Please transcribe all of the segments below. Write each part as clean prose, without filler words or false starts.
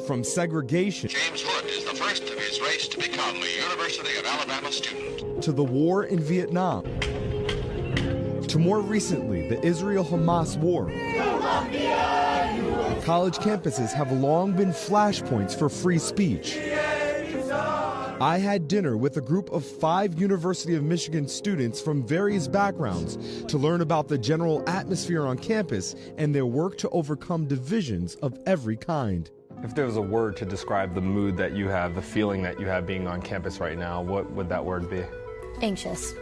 From segregation James Hood is the first of his race to become a University of Alabama student. to the war in Vietnam to more recently the Israel-Hamas war. College campuses have long been flashpoints for free speech. I had dinner with a group of 5 University of Michigan students from various backgrounds to learn about the general atmosphere on campus and their work to overcome divisions of every kind. If there was a word to describe the mood that you have, the feeling that you have being on campus right now, what would that word be? Anxious.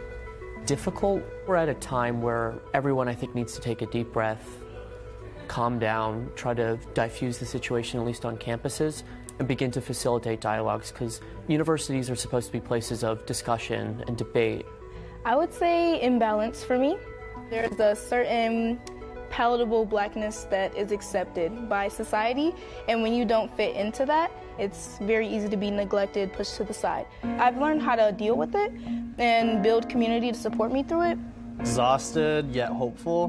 Difficult. We're at a time where everyone, I think, needs to take a deep breath, calm down, try to diffuse the situation, at least on campuses, and begin to facilitate dialogues, because universities are supposed to be places of discussion and debate. I would say imbalance for me. There's a certain palatable blackness that is accepted by society, and when you don't fit into that, it's very easy to be neglected, pushed to the side. I've learned how to deal with it and build community to support me through it. Exhausted yet hopeful.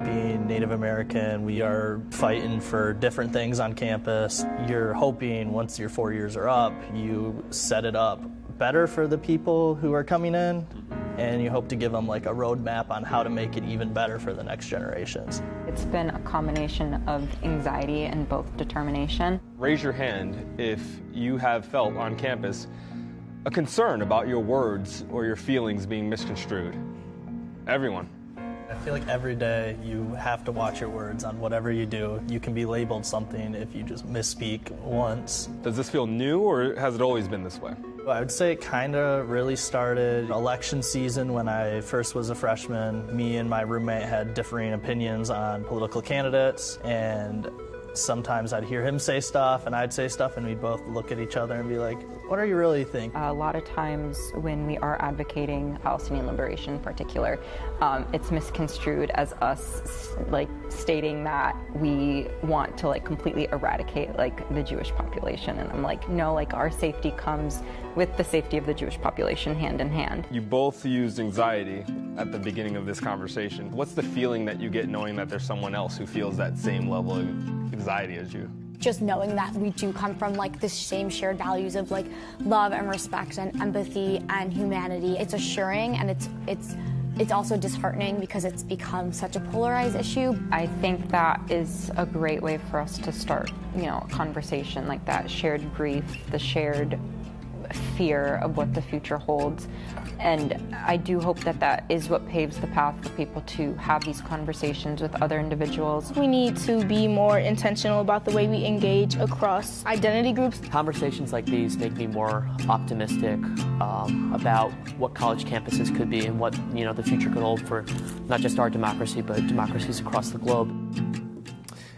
Being Native American, we are fighting for different things on campus. You're hoping once your 4 years are up, you set it up better for the people who are coming in, and you hope to give them like a roadmap on how to make it even better for the next generations. It's been a combination of anxiety and both determination. Raise your hand if you have felt on campus a concern about your words or your feelings being misconstrued. Everyone. I feel like every day you have to watch your words on whatever you do. You can be labeled something if you just misspeak once. Does this feel new, or has it always been this way? I would say it kind of really started election season when I first was a freshman. Me and my roommate had differing opinions on political candidates, and sometimes I'd hear him say stuff and I'd say stuff, and we'd both look at each other and be like, what are you really thinking? A lot of times when we are advocating Palestinian liberation in particular, it's misconstrued as us stating that we want to completely eradicate the Jewish population. And I'm like, no, our safety comes with the safety of the Jewish population hand in hand. You both used anxiety at the beginning of this conversation. What's the feeling that you get knowing that there's someone else who feels that same level of anxiety as you? Just knowing that we do come from the same shared values of love and respect and empathy and humanity. It's assuring, and it's also disheartening because it's become such a polarized issue. I think that is a great way for us to start, a conversation like that, shared grief, the shared fear of what the future holds. And I do hope that that is what paves the path for people to have these conversations with other individuals. We need to be more intentional about the way we engage across identity groups. Conversations like these make me more optimistic about what college campuses could be and what the future could hold for not just our democracy, but democracies across the globe.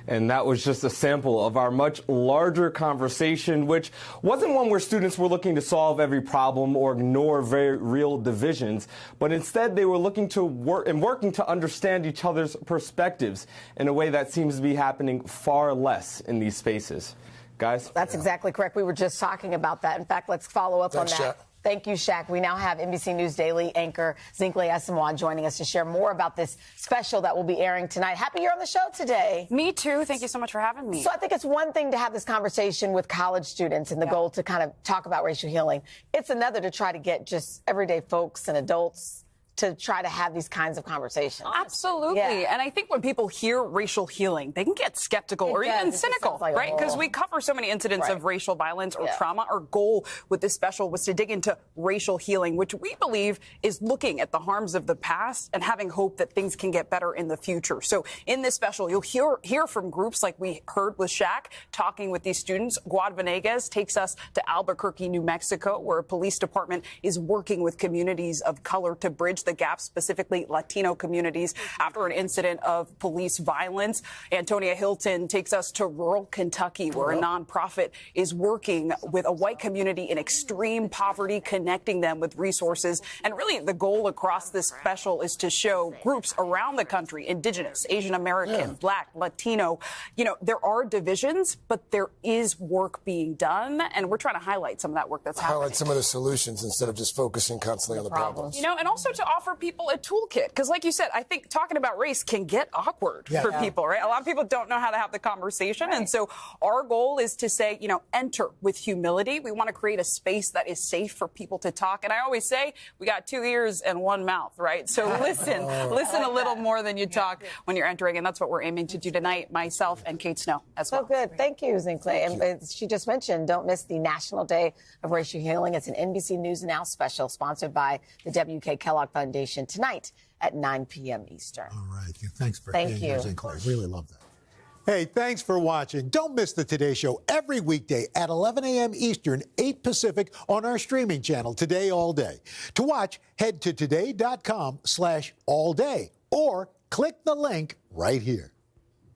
And that was just a sample of our much larger conversation, which wasn't one where students were looking to solve every problem or ignore very real divisions, but instead they were looking to working to understand each other's perspectives in a way that seems to be happening far less in these spaces. Guys? That's exactly correct. We were just talking about that. In fact, let's follow up on that. Shaq. Thank you, Shaq. We now have NBC News Daily anchor Zinhle Essamuah joining us to share more about this special that will be airing tonight. Happy you're on the show today. Me too. Thank you so much for having me. So I think it's one thing to have this conversation with college students and the goal to kind of talk about racial healing. It's another to try to get just everyday folks and adults to try to have these kinds of conversations. Absolutely. Yeah. And I think when people hear racial healing, they can get skeptical or even cynical, right? Because we cover so many incidents of racial violence or trauma. Our goal with this special was to dig into racial healing, which we believe is looking at the harms of the past and having hope that things can get better in the future. So in this special, you'll hear from groups like we heard with Shaq talking with these students. Guad Venegas takes us to Albuquerque, New Mexico, where a police department is working with communities of color to bridge the gap, specifically Latino communities, after an incident of police violence. Antonia Hilton takes us to rural Kentucky, where a nonprofit is working with a white community in extreme poverty, connecting them with resources. And really, the goal across this special is to show groups around the country, Indigenous, Asian American, Black, Latino, there are divisions, but there is work being done. And we're trying to highlight some of that work that's happening. Highlight some of the solutions instead of just focusing constantly on the problems. And also to offer people a toolkit. Because like you said, I think talking about race can get awkward for people, right? A lot of people don't know how to have the conversation. Right. And so our goal is to say, you know, enter with humility. We want to create a space that is safe for people to talk. And I always say, we got 2 ears and 1 mouth, right? So listen a little more than you talk when you're entering. And that's what we're aiming to do tonight, myself and Kate Snow as well. So good. Thank you, Zinhle. And she just mentioned, don't miss the National Day of Racial Healing. It's an NBC News Now special sponsored by the W.K. Kellogg Foundation tonight at 9 p.m. Eastern. All right. Thanks for being here, Zinhle. Really love that. Hey, thanks for watching. Don't miss the Today Show every weekday at 11 a.m. Eastern, 8 Pacific on our streaming channel, Today All Day. To watch, head to today.com/allday or click the link right here.